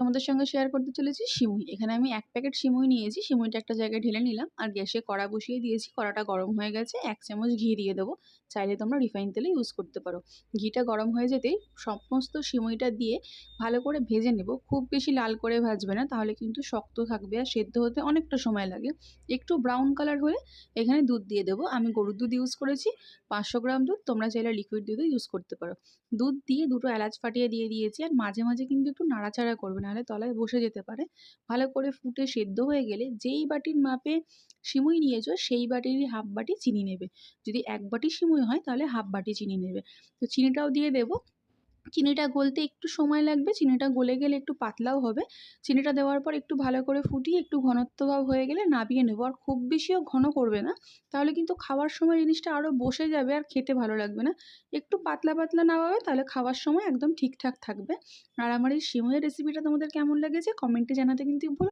তোমাদের সঙ্গে শেয়ার করতে চলেছি সিমুই। এখানে আমি 1 প্যাকেট সিমুই নিয়েছি। সিমুইটা একটা জায়গায় ঢেলে নিলাম আর গ্যাসে কড়া বসিয়ে দিয়েছি। কড়াটা গরম হয়ে গেছে। 1 চামচ ঘি দিয়ে দেবো। চাইলে তোমরা রিফাইন তেলও ইউজ করতে পারো। ঘিটা গরম হয়ে যেতেই সমস্ত সিমুইটা দিয়ে ভালো করে ভেজে নেব। খুব বেশি লাল করে ভাজবে না, তাহলে কিন্তু শক্ত থাকবে আর সেদ্ধ হতে অনেকটা সময় লাগে। একটু ব্রাউন কালার হলে এখানে দুধ দিয়ে দেবো। আমি গরুর দুধ ইউজ করেছি, 500 গ্রাম দুধ। তোমরা চাইলে লিকুইড দুধও ইউজ করতে পারো। দুধ দিয়ে দুটো এলাচ ফাটিয়ে দিয়ে দিয়েছি আর মাঝে মাঝে কিন্তু একটু নাড়াচাড়া করবে, নাহলে তলায় বসে যেতে পারে। ভালো করে ফুটে সেদ্ধ হয়ে গেলে যেই বাটির মাপে সিমুই নিয়েছো সেই বাটিরই হাফ বাটি চিনি নেবে। যদি 1 বাটি সিমুই হয় তাহলে হাফ বাটি চিনি নেবে। তো চিনিটাও দিয়ে দেবো। চিনিটা গলতে একটু সময় লাগবে। চিনিটা গলে গেলে একটু পাতলাও হবে। চিনিটা দেওয়ার পর একটু ভালো করে ফুটিয়ে একটু ঘনত্ব ভাব হয়ে গেলে নামিয়ে নেবো। আর খুব বেশিও ঘন করবে না, তাহলে কিন্তু খাওয়ার সময় জিনিসটা আরও বসে যাবে আর খেতে ভালো লাগবে না। একটু পাতলা পাতলা নামাবে, তাহলে খাওয়ার সময় একদম ঠিকঠাক থাকবে। আর আমার এই সিমুইয়ের রেসিপিটা তোমাদের কেমন লেগেছে কমেন্টে জানাতে কিন্তু ভুলো